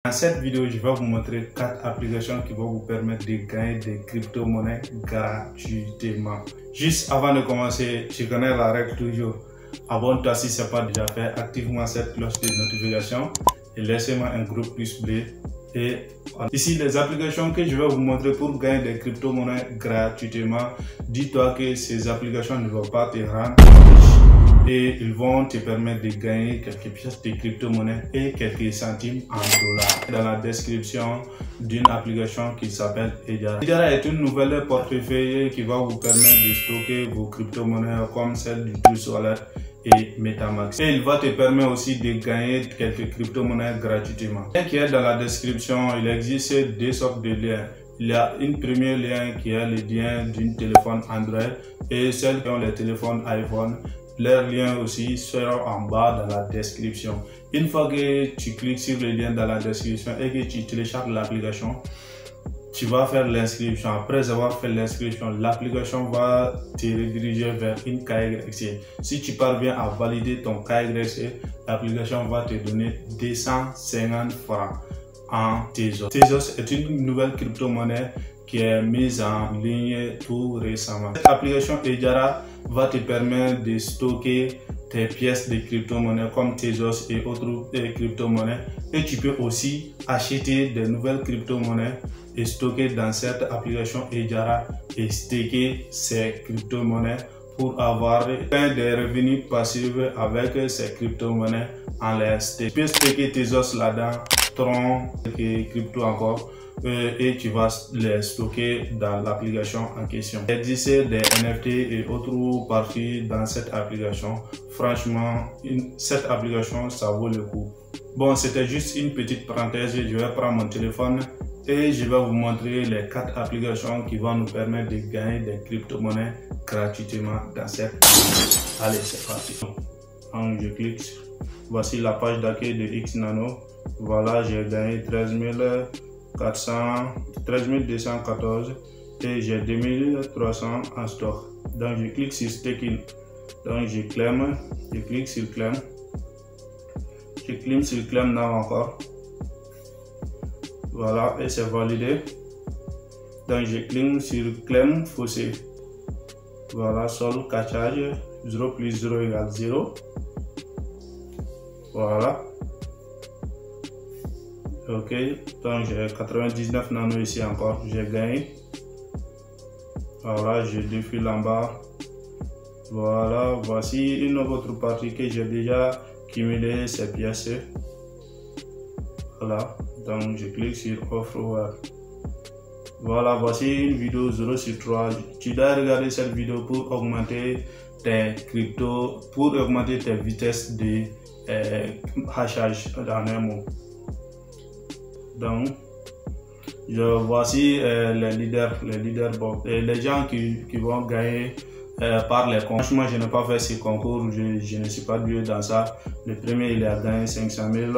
Dans cette vidéo, je vais vous montrer 4 applications qui vont vous permettre de gagner des crypto-monnaies gratuitement. Juste avant de commencer, je connais la règle toujours. Abonne-toi si ce n'est pas déjà fait, active-moi cette cloche de notification et laissez-moi un gros pouce bleu. Et ici, les applications que je vais vous montrer pour gagner des crypto-monnaies gratuitement, dis-toi que ces applications ne vont pas te rendre riche et ils vont te permettre de gagner quelques pièces de crypto-monnaies et quelques centimes en dollars. Dans la description d'une application qui s'appelle Hedera. Hedera est une nouvelle portefeuille qui va vous permettre de stocker vos crypto-monnaies comme celle du Trust Wallet et Metamask. Et il va te permettre aussi de gagner quelques crypto-monnaies gratuitement. Et qui est dans la description, il existe deux sortes de liens. Il y a un premier lien qui est le lien d'un téléphone Android et celles qui ont les téléphones iPhone. Leurs liens aussi seront en bas dans la description. Une fois que tu cliques sur le lien dans la description et que tu télécharges l'application, tu vas faire l'inscription. Après avoir fait l'inscription, l'application va te rediriger vers une KYC. Si tu parviens à valider ton KYC, l'application va te donner 250 francs en Tezos. Tezos est une nouvelle crypto-monnaie qui est mise en ligne tout récemment. Cette application Hedera va te permettre de stocker tes pièces de crypto-monnaies comme Tezos et autres crypto-monnaies. Et tu peux aussi acheter des nouvelles crypto-monnaies et stocker dans cette application Hedera et staker ces crypto-monnaies pour avoir des revenus passifs avec ces crypto-monnaies en les stake. Tu peux staker Tezos là-dedans, Tron et crypto encore. Et tu vas les stocker dans l'application en question. Il existe des NFT et autres parties dans cette application. Franchement, cette application, ça vaut le coup. Bon, c'était juste une petite parenthèse. Je vais prendre mon téléphone et je vais vous montrer les 4 applications qui vont nous permettre de gagner des crypto-monnaies gratuitement dans cette application. Allez, c'est parti. Donc, je clique. Voici la page d'accueil de XNano. Voilà, j'ai gagné 13 214 et j'ai 2300 en stock. Donc je clique sur staking. Donc je claim, je clique sur claim. Je clique sur claim now encore. Voilà, et c'est validé. Donc je clique sur claim faussé. Voilà, sol cachage 0 plus 0 égale 0. Voilà. Ok, donc j'ai 99 nano ici encore, j'ai gagné. Voilà, je défile en bas. Voilà, voici une autre partie que j'ai déjà cumulé ces pièces. Voilà, donc je clique sur offre. Voilà, voici une vidéo 0 sur 3. Tu dois regarder cette vidéo pour augmenter tes cryptos, pour augmenter tes vitesses de hachage dans un mot. Donc, voici les leaders, bon, et les gens qui vont gagner par les concours. Franchement, je n'ai pas fait ce concours, je ne suis pas doué dans ça. Le premier, il a gagné 500 000,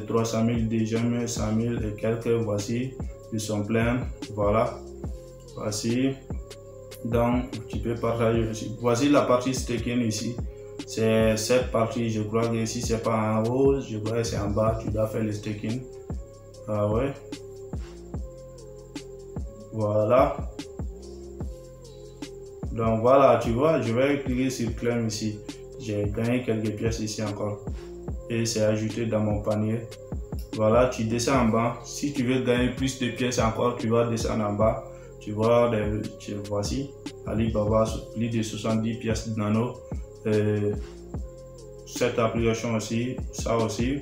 300 000, deuxième 100 000 et quelques. Voici, ils sont pleins. Voilà, voici. Donc, tu peux partager aussi. Voici la partie staking ici. C'est cette partie, je crois que si c'est pas en haut, je crois que c'est en bas, tu dois faire le staking. Ah ouais, voilà. Donc voilà, tu vois, je vais cliquer sur claim ici. J'ai gagné quelques pièces ici encore et c'est ajouté dans mon panier. Voilà, tu descends en bas. Si tu veux gagner plus de pièces encore, tu vas descendre en bas. Tu vois, voici Alibaba, plus de 70 pièces de nano. Cette application aussi, ça aussi,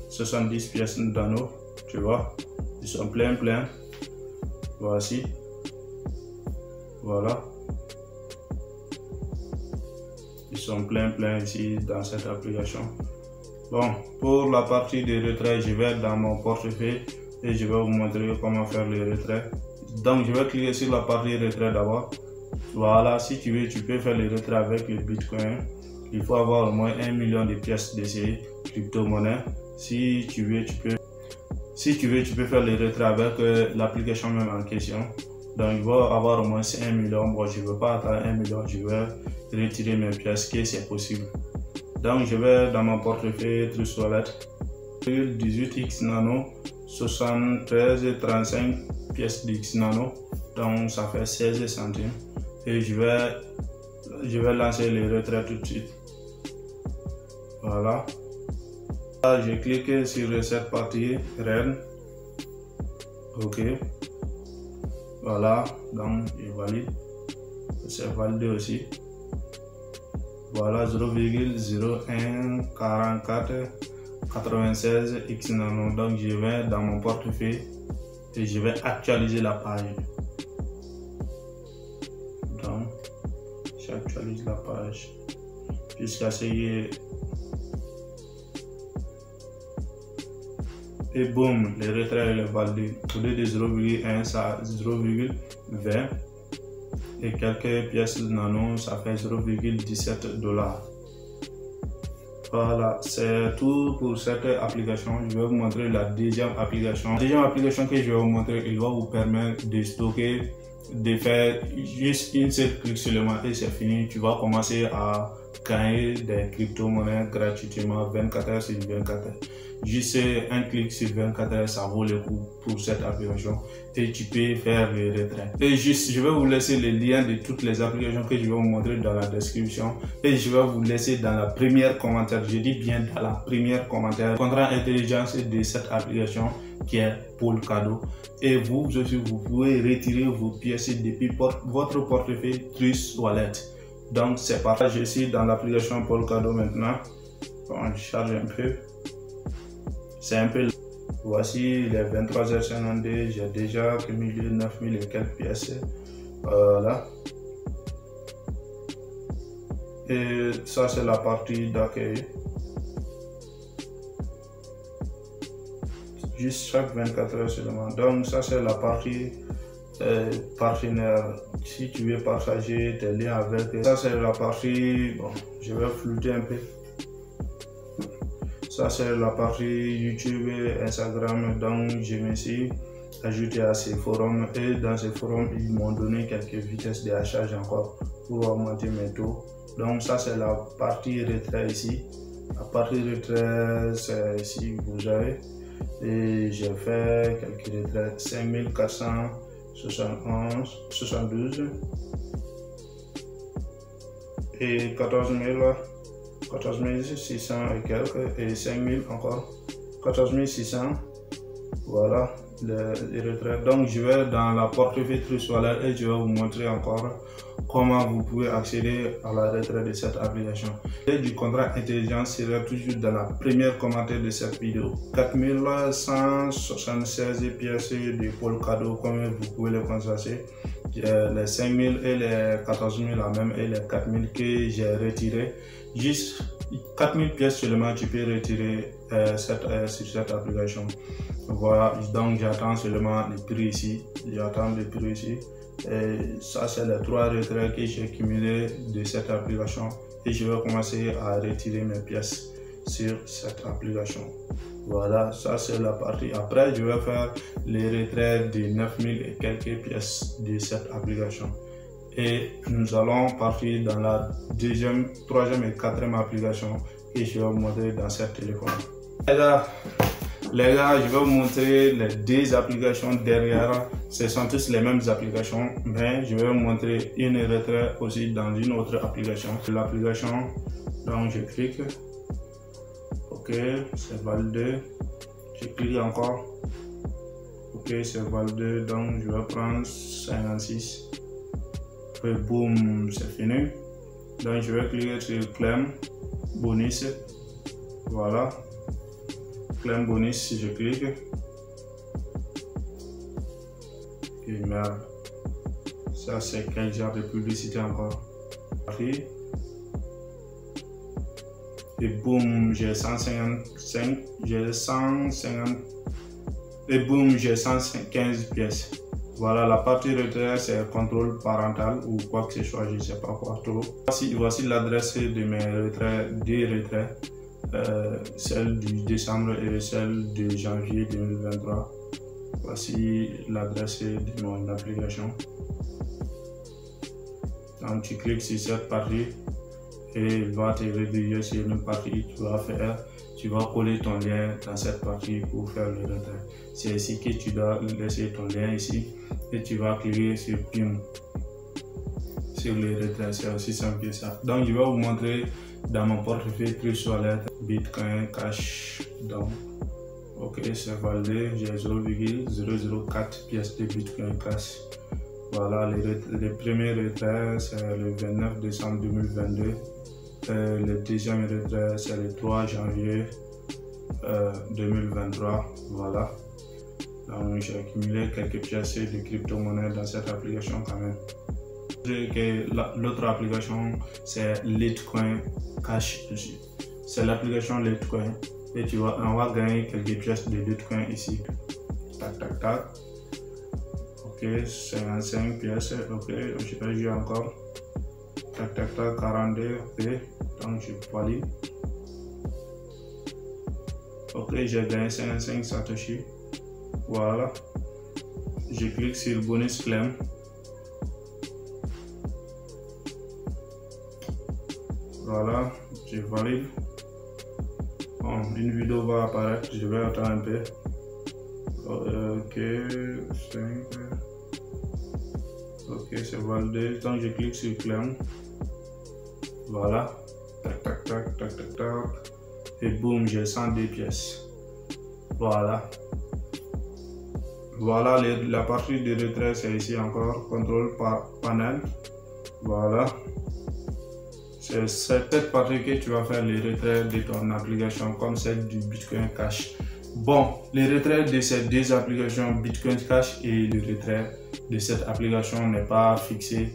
70 pièces de nano. Tu vois, ils sont pleins. Voici. Voilà. Ils sont pleins ici dans cette application. Bon, pour la partie de retrait, je vais dans mon portefeuille et je vais vous montrer comment faire le retrait. Donc, je vais cliquer sur la partie retrait d'abord. Voilà, si tu veux, tu peux faire le retrait avec le Bitcoin. Il faut avoir au moins 1 million de pièces de ces crypto-monnaies. Si tu veux, tu peux faire le retrait avec l'application même en question. Donc, il va avoir au moins 1 million. Bon, je ne veux pas attendre 1 million, je vais retirer mes pièces, que c'est possible. Donc, je vais dans mon portefeuille Trust Wallet. 18X nano, 73 et 35 pièces d'X nano, donc ça fait 16 centimes. Et je vais lancer les retraits tout de suite. Voilà. Là, je clique sur cette partie REN. OK. Voilà, donc je valide. C'est validé aussi. Voilà, 0,0144 96 X nano. Donc je vais dans mon portefeuille et je vais actualiser la page. Donc j'actualise la page jusqu'à ce que et boum, les retraits est validé. Au lieu de 0,1, ça 0,20 et quelques pièces nano, ça fait 0,17 $. Voilà, c'est tout pour cette application. Je vais vous montrer la deuxième application. La deuxième application que je vais vous montrer, il va vous permettre de stocker, de faire juste une seule clic seulement et c'est fini. Tu vas commencer à gagner des crypto-monnaies gratuitement 24 heures sur 24 heures. Juste un clic sur 24 heures, ça vaut le coup pour cette application et tu peux faire les retraits. Et juste, je vais vous laisser les liens de toutes les applications que je vais vous montrer dans la description et je vais vous laisser dans la première commentaire. Je dis bien dans la première commentaire, contrat intelligence de cette application qui est Polkado. Et vous aussi, vous pouvez retirer vos pièces depuis votre portefeuille Trust Wallet. Donc c'est parti. Je suis dans l'application Polkado maintenant. Bon, je charge un peu. C'est un peu. Voici les 23h52. J'ai déjà cumulé 9000 et quelques pièces. Voilà. Et ça c'est la partie d'accueil. Juste chaque 24 heures seulement. Donc ça c'est la partie partenaire. Si tu veux partager tes liens avec, ça c'est la partie, bon, je vais flouter un peu. Ça c'est la partie YouTube et Instagram. Donc je me suis ajouté à ces forums et dans ces forums ils m'ont donné quelques vitesses de hachage encore pour augmenter mes taux. Donc ça c'est la partie retrait ici. La partie retrait c'est ici, vous avez. Et j'ai fait quelques retraits 5472 et 14 600 et quelques et 5000 encore 14 600. Voilà les retraits. Donc je vais dans la portefeuille Trust Wallet et je vais vous montrer encore comment vous pouvez accéder à la retraite de cette application. Et du contrat intelligence sera toujours dans la première commentaire de cette vidéo. 4176 pièces de Polkado, comme vous pouvez le constater. Les 5000 et les 14 000 la même et les 4000 que j'ai retiré. Juste 4000 pièces seulement tu peux retirer sur cette application. Voilà, donc j'attends seulement le prix ici. J'attends le prix ici. Et ça c'est les 3 retraits que j'ai cumulés de cette application et je vais commencer à retirer mes pièces sur cette application. Voilà, ça c'est la partie. Après je vais faire les retraits de 9000 et quelques pièces de cette application et nous allons partir dans la deuxième, troisième et quatrième application que je vais vous montrer dans ce téléphone. Les gars, je vais vous montrer les deux applications derrière. Ce sont tous les mêmes applications, mais je vais vous montrer une retrait aussi dans une autre application. L'application, donc je clique. Ok, c'est validé. Je clique encore. Ok, c'est validé. Donc je vais prendre 56. Et boum, c'est fini. Donc je vais cliquer sur Claim Bonus. Voilà. Claim bonus, si je clique. Et merde. Ça c'est quel genre de publicité encore. Et boum, j'ai 155. J'ai 150. Et boum, j'ai 115 pièces. Voilà, la partie retrait c'est contrôle parental ou quoi que ce soit, je ne sais pas quoi trop. Voici l'adresse de mes retraits, des retraits. Celle du décembre et celle de janvier 2023. Voici l'adresse de mon application. Donc tu cliques sur cette partie et il va te rediriger sur une partie. Tu vas faire tu vas coller ton lien dans cette partie pour faire le retrait. C'est ici que tu dois laisser ton lien ici et tu vas cliquer sur PIN sur les retraits. C'est aussi simple que ça. Donc je vais vous montrer dans mon portefeuille Trust Wallet Bitcoin Cash. Donc ok, c'est validé, j'ai 0,004 pièces de Bitcoin Cash. Voilà, les premiers retraits c'est le 29 décembre 2022. Le deuxième retrait c'est le 3 janvier 2023. Voilà. Donc j'ai accumulé quelques pièces de crypto-monnaie dans cette application quand même. L'autre application c'est Litecoin Cash. C'est l'application Litecoin et on va gagner quelques pièces de Litecoin ici. Tac tac tac. Ok, 55 pièces. Ok, je vais jouer encore. Tac tac tac, 42. Ok, donc je valide. Ok, j'ai gagné 55 Satoshi. Voilà. Je clique sur bonus claim. Voilà, je valide. Bon, une vidéo va apparaître, je vais attendre un peu. Ok, 5. Ok, c'est validé. Donc je clique sur claim. Voilà. Tac tac tac tac tac tac. Et boum, j'ai 102 pièces. Voilà. Voilà, la partie de retrait c'est ici encore. Contrôle par panel. Voilà. C'est cette partie que tu vas faire les retraits de ton application comme celle du Bitcoin Cash. Bon, les retraits de ces deux applications Bitcoin Cash et le retrait de cette application n'est pas fixé.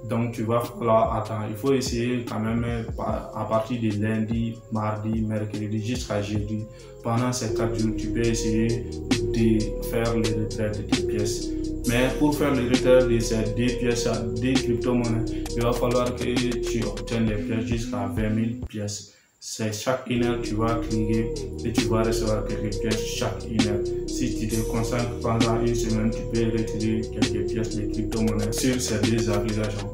Donc tu vas falloir attendre. Il faut essayer quand même à partir de lundi, mardi, mercredi jusqu'à jeudi. Pendant ces 4 jours, tu peux essayer de faire le retrait de tes pièces. Mais pour faire le retrait de ces deux pièces, des crypto-monnaies, il va falloir que tu obtiennes les pièces jusqu'à 20 000 pièces. C'est chaque une heure tu vas cliquer et tu vas recevoir quelques pièces chaque une heure. Si tu te consacres pendant une semaine, tu peux retirer quelques pièces de crypto-monnaies sur ces deux applications.